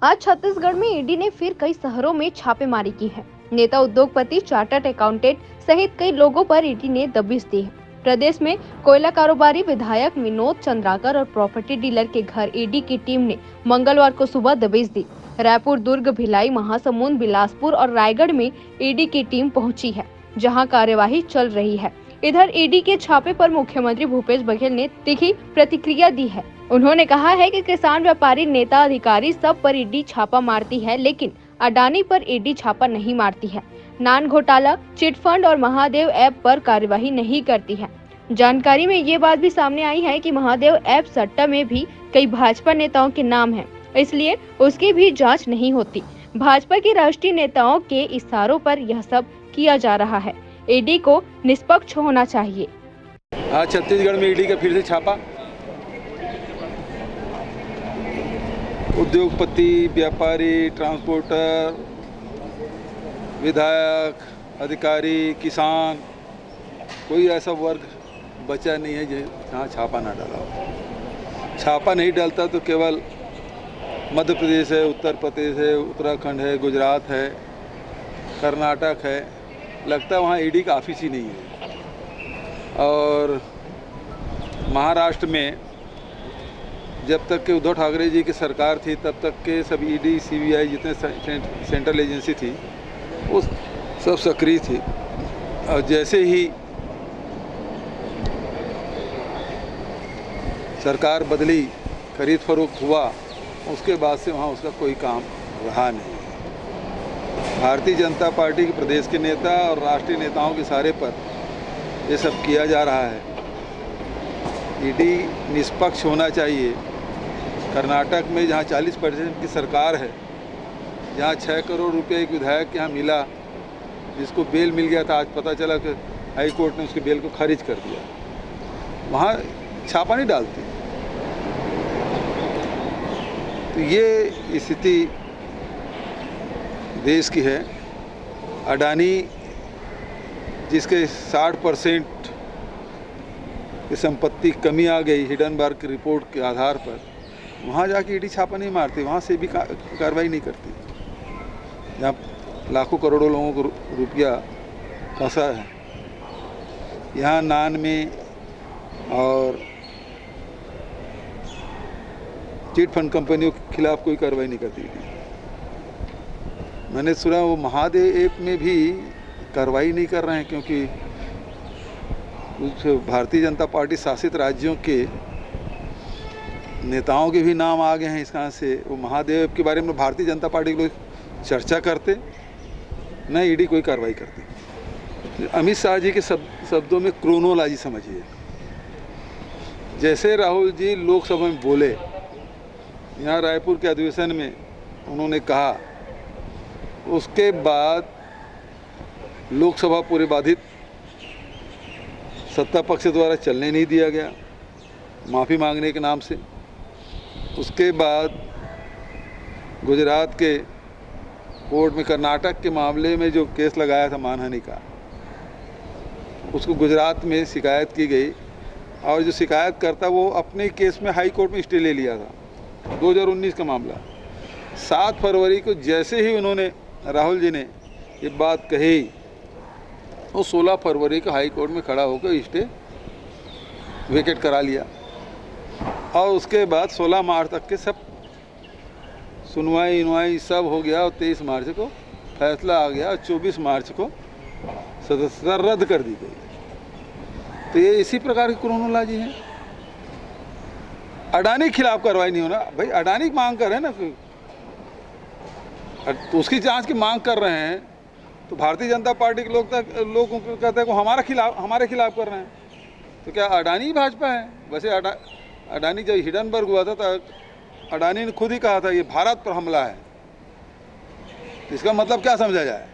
आज छत्तीसगढ़ में ईडी ने फिर कई शहरों में छापेमारी की है। नेता, उद्योगपति, चार्टर्ड अकाउंटेंट सहित कई लोगों पर ईडी ने दबिश दी है। प्रदेश में कोयला कारोबारी विधायक विनोद चंद्राकर और प्रॉपर्टी डीलर के घर ईडी की टीम ने मंगलवार को सुबह दबिश दी। रायपुर, दुर्ग, भिलाई, महासमुंद, बिलासपुर और रायगढ़ में ईडी की टीम पहुंची है, जहां कार्यवाही चल रही है। इधर ईडी के छापे पर मुख्यमंत्री भूपेश बघेल ने तीखी प्रतिक्रिया दी है। उन्होंने कहा है कि किसान, व्यापारी, नेता, अधिकारी सब पर ईडी छापा मारती है, लेकिन अडानी पर ईडी छापा नहीं मारती है। नान घोटाला, चिटफंड और महादेव ऐप पर कार्यवाही नहीं करती है। जानकारी में ये बात भी सामने आई है कि महादेव ऐप सट्टा में भी कई भाजपा नेताओं के नाम हैं, इसलिए उसकी भी जांच नहीं होती। भाजपा के राष्ट्रीय नेताओं के इशारों पर यह सब किया जा रहा है। ईडी को निष्पक्ष होना चाहिए। आज छत्तीसगढ़ में ईडी का फिर से छापा। उद्योगपति, व्यापारी, ट्रांसपोर्टर, विधायक, अधिकारी, किसान, कोई ऐसा वर्ग बचा नहीं है जहाँ छापा ना डाला हो। छापा नहीं डालता तो केवल मध्य प्रदेश है, उत्तर प्रदेश है, उत्तराखंड है, गुजरात है, कर्नाटक है। लगता है वहाँ ईडी का ऑफिस ही नहीं है। और महाराष्ट्र में जब तक के उद्धव ठाकरे जी की सरकार थी तब तक के सब ईडी, सीबीआई जितने सेंट्रल एजेंसी थी वो सब सक्रिय थी। और जैसे ही सरकार बदली, खरीद फरोख्त हुआ, उसके बाद से वहाँ उसका कोई काम रहा नहीं। भारतीय जनता पार्टी के प्रदेश के नेता और राष्ट्रीय नेताओं के इशारे पर ये सब किया जा रहा है। ईडी निष्पक्ष होना चाहिए। कर्नाटक में जहाँ 40% की सरकार है, जहाँ 6 करोड़ रुपये एक विधायक के यहाँ मिला, जिसको बेल मिल गया था, आज पता चला कि हाई कोर्ट ने उसके बेल को खारिज कर दिया। वहाँ छापा नहीं डालती। तो ये स्थिति देश की है। अडानी जिसके 60% की संपत्ति कमी आ गई हिडनबर्ग की रिपोर्ट के आधार पर, वहाँ जाके ईडी छापा नहीं मारती, वहाँ से भी कार्रवाई नहीं करती। जहाँ लाखों करोड़ों लोगों को रुपया फंसा है, यहाँ नान में और चिट फंड कंपनियों के खिलाफ कोई कार्रवाई नहीं करती। मैंने सुना वो महादेव ऐप में भी कार्रवाई नहीं कर रहे हैं, क्योंकि कुछ भारतीय जनता पार्टी शासित राज्यों के नेताओं के भी नाम आ गए हैं इस कारण से। वो महादेव ऐप के बारे में भारतीय जनता पार्टी के लोग चर्चा करते, न ईडी कोई कार्रवाई करती। अमित शाह जी के शब्दों में क्रोनोलॉजी समझिए। जैसे राहुल जी लोकसभा में बोले, यहाँ रायपुर के अधिवेशन में उन्होंने कहा, उसके बाद लोकसभा पूरे बाधित, सत्ता पक्ष द्वारा चलने नहीं दिया गया माफ़ी मांगने के नाम से। उसके बाद गुजरात के कोर्ट में कर्नाटक के मामले में जो केस लगाया था मानहानि का, उसको गुजरात में शिकायत की गई और जो शिकायत करता वो अपने केस में हाई कोर्ट में स्टे ले लिया था। 2019 का मामला। 7 फरवरी को जैसे ही उन्होंने, राहुल जी ने ये बात कही, वो 16 फरवरी को हाई कोर्ट में खड़ा होकर स्टे वेकेट करा लिया। और उसके बाद 16 मार्च तक के सब सुनवाई सब हो गया और 23 मार्च को फैसला आ गया और 24 मार्च को सदस्यता रद्द कर दी गई। तो ये इसी प्रकार की क्रोनोलॉजी है। अडानी के खिलाफ कार्रवाई नहीं होना भाई, अडानी की मांग कर रहे हैं ना, तो उसकी जांच की मांग कर रहे हैं, तो भारतीय जनता पार्टी के लोग कहते हैं वो हमारे खिलाफ कर रहे हैं। तो क्या अडानी भाजपा है? वैसे अडानी जब हिडनबर्ग हुआ था तो अडानी ने खुद ही कहा था ये भारत पर हमला है। इसका मतलब क्या समझा जाए?